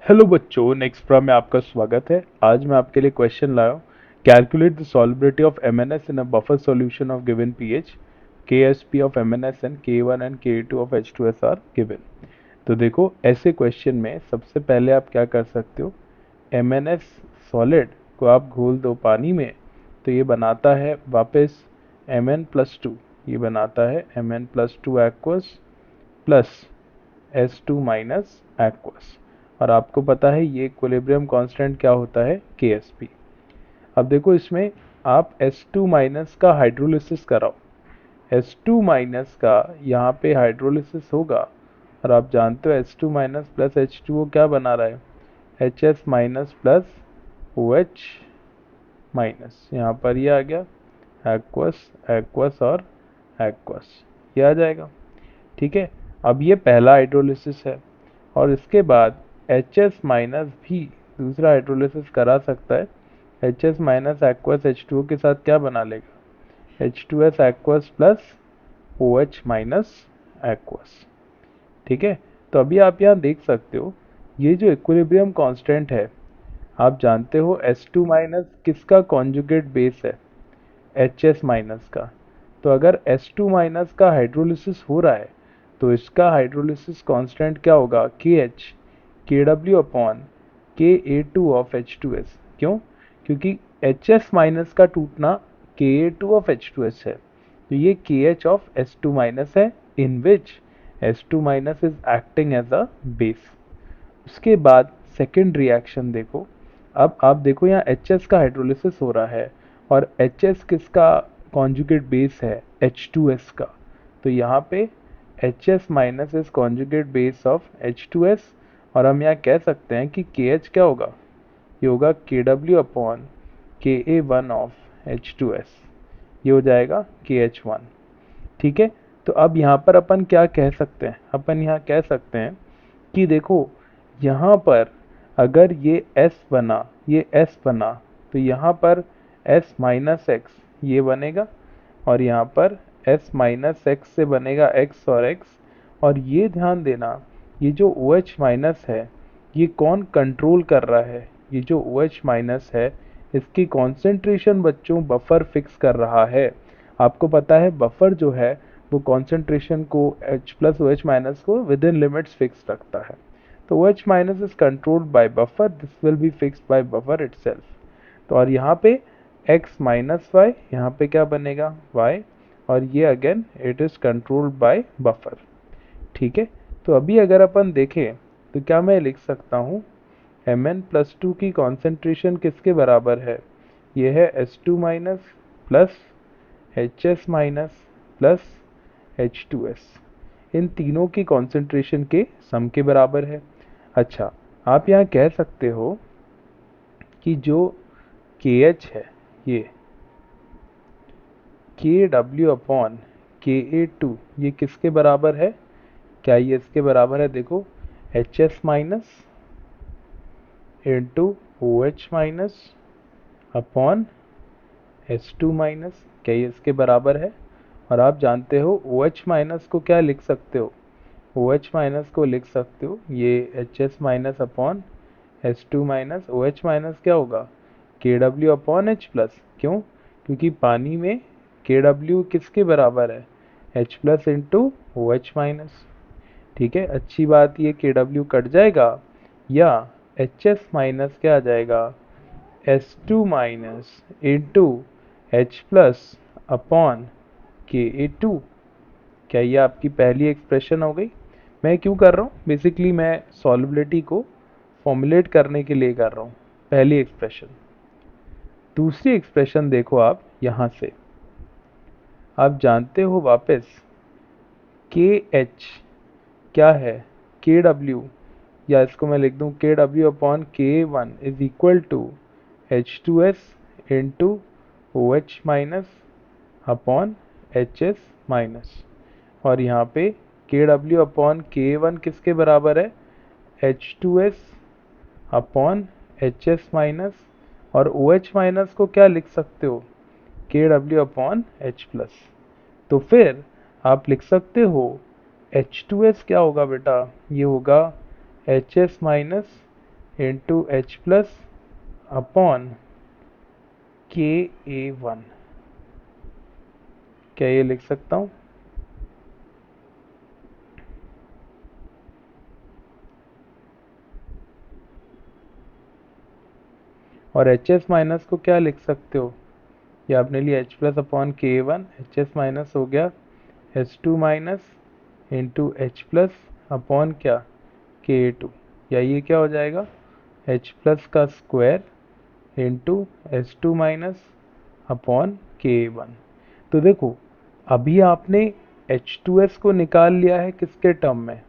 Hello बच्चों, next प्रा में आपका स्वागत है। आज मैं आपके लिए क्वेश्चन लाया हूँ। Calculate the solubility of MnS in a buffer solution of given pH। KSP of MnS and K1 and K2 of H2S are given. तो देखो, ऐसे क्वेश्चन में सबसे पहले आप क्या कर सकते हो, MnS सॉलिड को आप घोल दो पानी में, तो ये बनाता है वापस Mn+2। ये बनाता है Mn+2 aqueous plus S2 minus aqueous. और आपको पता है ये इक्विलिब्रियम कांस्टेंट क्या होता है, KSP। अब देखो, इसमें आप S2 माइनस का हाइड्रोलिसिस कराओ। S2 माइनस का यहाँ पे हाइड्रोलिसिस होगा और आप जानते हो S2 माइनस प्लस H2O क्या बना रहा है, HS minus plus OH minus. यहाँ पर ये आ गया एक्वस एक्वस और एक्वस, ये आ जाएगा। ठीक है, अब ये पहला हाइड्रोलिसिस है और इसके बाद HS माइनस भी दूसरा हाइड्रोलिसिस करा सकता है। HS माइनस एक्वस H2O के साथ क्या बना लेगा, H2S aqueous plus OH minus aqueous. ठीक है, तो अभी आप यहाँ देख सकते हो, ये जो इक्विलिब्रियम कांस्टेंट है, आप जानते हो S2 माइनस किसका कॉन्जुगेट बेस है, HS माइनस का। तो अगर S2 माइनस का हाइड्रोलिसिस हो रहा है तो इसका हाइड्रोलिसिस कांस्टेंट क्या होगा, KH KW upon Ka2 of H2S। क्यों? क्योंकि HS माइनस का टूटना Ka2 ऑफ H2S है, तो ये KH ऑफ S2 माइनस है, in which S2 minus is acting as a base. उसके बाद सेकेंड रिएक्शन देखो। अब आप देखो, यहाँ HS का हाइड्रोलिसिस हो रहा है और HS किसका कॉन्जुगेट बेस है, H2S का। तो यहाँ पे HS minus is conjugate base of H2S, और हम यहाँ कह सकते हैं कि KH क्या होगा, ये होगा KW upon Ka1 of H2S। ये हो जाएगा KH1। ठीक है, तो अब यहाँ पर अपन क्या कह सकते हैं, अपन यहाँ कह सकते हैं कि देखो, यहाँ पर अगर ये S बना, ये S बना, तो यहाँ पर S माइनस एक्स ये बनेगा, और यहाँ पर S माइनस एक्स से बनेगा X और X। और ये ध्यान देना, ये जो OH माइनस है, ये कौन कंट्रोल कर रहा है, ये जो OH माइनस है, इसकी कॉन्सेंट्रेशन बच्चों बफर फिक्स कर रहा है। आपको पता है बफर जो है वो कॉन्सेंट्रेशन को H प्लस OH माइनस को विद इन लिमिट्स फिक्स रखता है। तो OH minus is controlled by buffer, this will be fixed by buffer itself. तो और यहाँ पे x माइनस वाई, यहाँ पे क्या बनेगा y, और ये again it is controlled by buffer. ठीक है, तो अभी अगर अपन देखें तो क्या मैं लिख सकता हूँ, Mn+2 की कॉन्सेंट्रेशन किसके बराबर है, ये है S2 minus plus HS minus plus H2S। इन तीनों की कॉन्सेंट्रेशन के सम के बराबर है। अच्छा, आप यहाँ कह सकते हो कि जो KH है, ये KW अपॉन Ka2 ये किसके बराबर है, क्या ये इसके बराबर है, देखो HS minus into OH minus upon S2 minus, क्या ये इसके बराबर है। और आप जानते हो OH माइनस को क्या लिख सकते हो, OH माइनस को लिख सकते हो ये HS minus upon S2 minus. OH minus क्या होगा, KW अपॉन H प्लस। क्यों? क्योंकि पानी में KW किसके बराबर है, H plus into OH minus. ठीक है, अच्छी बात, ये KW कट जाएगा, या HS माइनस क्या आ जाएगा, S2 minus into H plus upon Ka2। क्या ये आपकी पहली एक्सप्रेशन हो गई। मैं क्यों कर रहा हूँ, बेसिकली मैं सॉल्युबिलिटी को फॉर्मुलेट करने के लिए कर रहा हूँ, पहली एक्सप्रेशन। दूसरी एक्सप्रेशन देखो आप यहाँ से, आप जानते हो वापस KH क्या है, KW, या इसको मैं लिख दूँ KW upon K1 is equal to H2S into OH minus upon HS minus. और यहाँ पे KW अपॉन K1 किसके बराबर है, H2S अपॉन HS माइनस, और OH माइनस को क्या लिख सकते हो, KW अपॉन H प्लस। तो फिर आप लिख सकते हो H2S क्या होगा बेटा, ये होगा HS minus into H plus upon KA1। क्या ये लिख सकता हूँ? और एच एस माइनस को क्या लिख सकते हो? ये आपने लिया H plus upon KA1, H S minus हो गया H2 minus into H plus upon क्या KA2, या ये क्या हो जाएगा H प्लस का square into H2 minus upon KA1। तो देखो अभी आपने H2S को निकाल लिया है किसके टर्म में?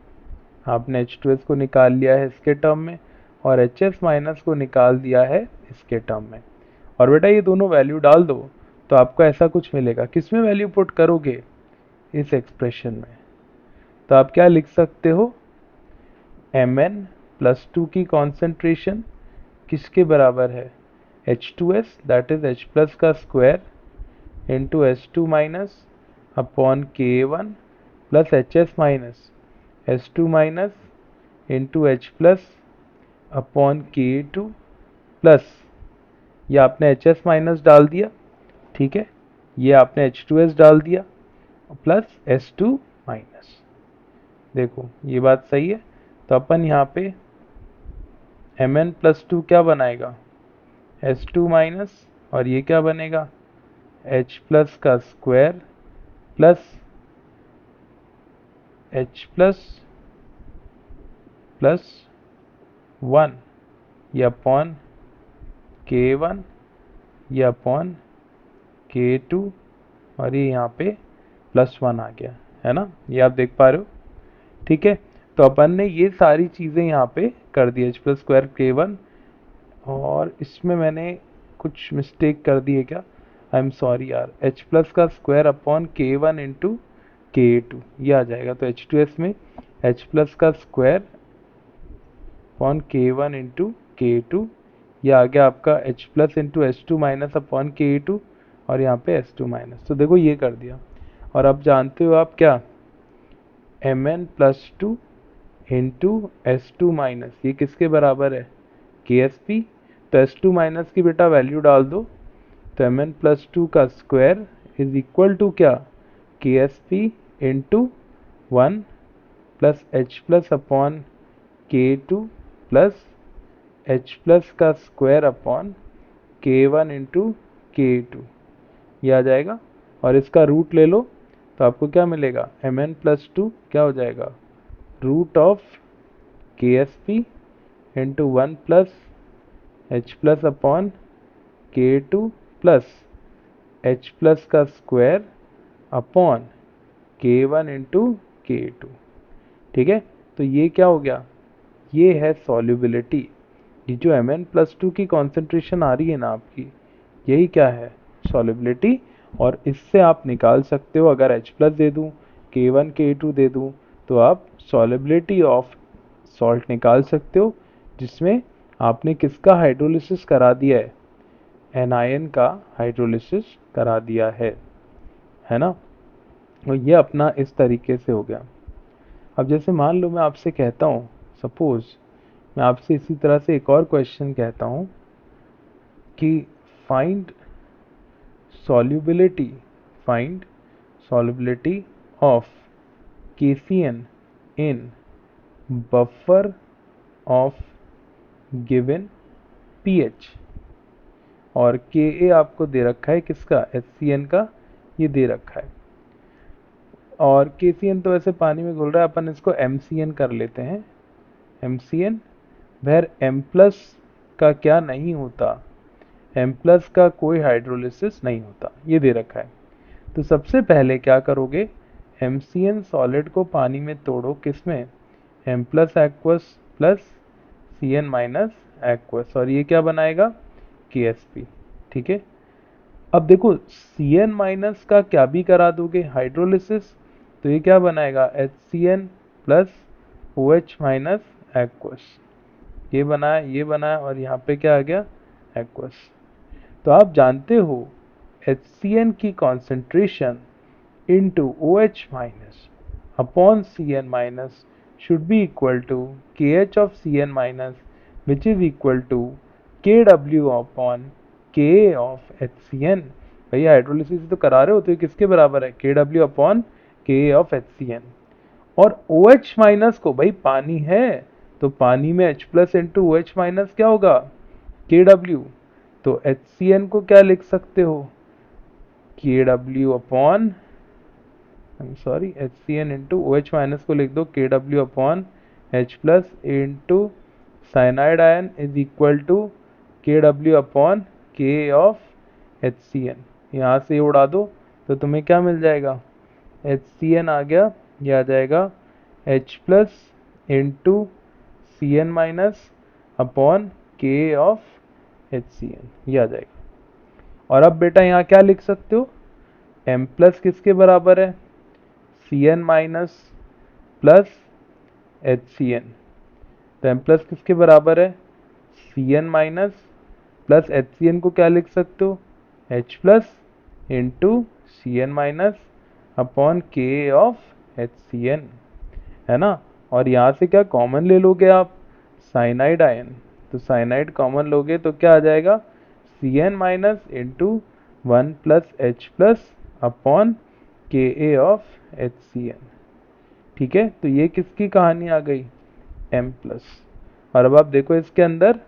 आपने H2S को निकाल लिया है इसके टर्म में, और HS माइनस को निकाल दिया है इसके टर्म में। और बेटा ये दोनों वैल्यू डाल दो तो आपको ऐसा कुछ मिलेगा। किस में वैल्यू पुट करोगे? इस एक्सप्रेशन में। तो आप क्या लिख सकते हो? Mn+2 की कॉन्सेंट्रेशन किसके बराबर है? H2S that is H plus का square into H2 minus upon KA1 plus HS minus H2 minus into H plus upon KA2 plus, ये आपने HS माइनस डाल दिया, ठीक है, ये आपने H2S डाल दिया प्लस H2 माइनस। देखो ये बात सही है। तो अपन यहाँ पे Mn+2 क्या बनाएगा? H2 माइनस, और ये क्या बनेगा? H प्लस का square plus H plus plus 1, ये अपॉन K1, ये अपॉन K2, और ये यहाँ पे +1 आ गया है ना, ये आप देख पा रहे हो, ठीक है। तो अपन ने ये सारी चीज़ें यहाँ पे कर दी, H प्लस स्क्वायर K1, और इसमें मैंने कुछ मिस्टेक कर दी है क्या? आई एम सॉरी यार। H प्लस का square upon K1 into KA2 ये आ जाएगा। तो H2S में H प्लस का square upon K1 into KA2, ये आ गया आपका H plus into H2 minus upon KA2, और यहाँ पे H2 माइनस। तो देखो ये कर दिया। और अब जानते हो आप क्या? Mn+2 इंटू H2 माइनस, ये किसके बराबर है? KSP। तो H2 माइनस की बेटा वैल्यू डाल दो। तो Mn+2 का स्क्वायर इज इक्वल टू क्या? KSP into 1 plus H plus upon K2 plus H plus का square upon K1 into K2, ये आ जाएगा। और इसका रूट ले लो तो आपको क्या मिलेगा? Mn+2 क्या हो जाएगा? Root of KSP into 1 plus H plus upon K2 plus H plus का square upon K1 into K2, ठीक है। तो ये क्या हो गया? ये है सॉल्युबिलिटी। ये जो Mn+2 की कॉन्सेंट्रेशन आ रही है ना आपकी, यही क्या है? सॉल्युबिलिटी। और इससे आप निकाल सकते हो, अगर H प्लस दे दूँ, K1 K2 दे दूँ, तो आप सॉल्युबिलिटी ऑफ सॉल्ट निकाल सकते हो, जिसमें आपने किसका हाइड्रोलिसिस करा दिया है? एनायन का हाइड्रोलिसिस करा दिया है ना। और ये अपना इस तरीके से हो गया। अब जैसे मान लो मैं आपसे कहता हूँ, सपोज मैं आपसे इसी तरह से एक और क्वेश्चन कहता हूँ कि find solubility find solubility of KCN in buffer of given pH, और Ka आपको दे रखा है किसका? HCN का, ये दे रखा है। और KCN तो वैसे पानी में घुल रहा है, अपन इसको MCN कर लेते हैं। MCN वेर M प्लस का क्या नहीं होता? M प्लस का कोई हाइड्रोलिसिस नहीं होता, ये दे रखा है। तो सबसे पहले क्या करोगे? MCN सॉलिड को पानी में तोड़ो, किसमें? M plus aqueous plus CN minus aqueous, और ये क्या बनाएगा? KSP, ठीक है। अब देखो CN माइनस का क्या भी करा दोगे हाइड्रोलिसिस, तो ये क्या बनाएगा? HCN plus OH minus aqueous, ये बनाया, ये बनाया, और यहाँ पे क्या आ गया? एक्वस। तो आप जानते हो HCN की concentration into OH minus upon CN minus should be equal to KH of CN minus which is equal to Kw upon Ka of HCN। भैया हाइड्रोलिसिस तो करा रहे हो तो ये किसके बराबर है? Kw upon Ka of HCN। और OH माइनस को, भाई पानी है तो पानी में H plus into OH minus क्या होगा? Kw। तो HCN को क्या लिख सकते हो? Kw upon, sorry, HCN into OH minus को लिख दो Kw upon H plus into cyanide ion is equal to Kw upon K of HCN। यहाँ से उड़ा दो तो तुम्हें क्या मिल जाएगा? HCN आ गया, ये आ जाएगा H plus into CN minus upon K of HCN, ये आ जाएगा। और अब बेटा यहाँ क्या लिख सकते हो? M प्लस किसके बराबर है? CN minus plus HCN। तो M प्लस किसके बराबर है? CN माइनस प्लस HCN को क्या लिख सकते हो? H plus into CN minus upon K of HCN, है ना। और यहाँ से क्या कॉमन ले लोगे आप? Cyanide ion. तो साइनाइड कॉमन लोगे तो क्या आ जाएगा? CN minus into 1 plus H plus upon Ka of HCN। ठीक है, तो ये किसकी कहानी आ गई? M plus. और अब आप देखो इसके अंदर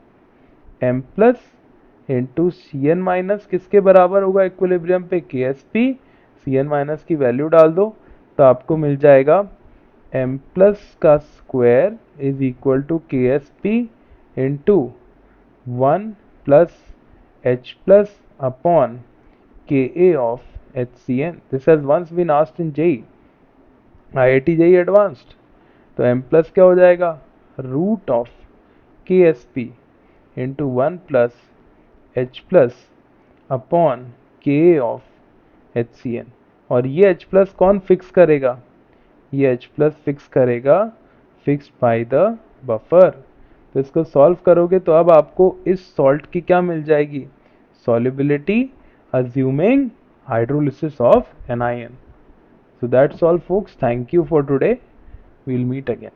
M plus into CN minus किसके बराबर होगा इक्विलिब्रियम पे? KSP। CN माइनस की वैल्यू डाल दो तो आपको मिल जाएगा M प्लस का square is equal to KSP into 1 plus H plus upon Ka of HCN। This has once been asked in JEE, IIT JEE advanced. तो M प्लस क्या हो जाएगा? Root of KSP into 1 plus H plus upon Ka of HCN। और ये H plus कौन fix करेगा? ये H plus fix करेगा फिक्स्ड बाय द बफर। तो इसको सॉल्व करोगे तो अब आपको इस सॉल्ट की क्या मिल जाएगी? Solubility assuming hydrolysis of anion। So that's all folks, thank you for today, we'll meet again।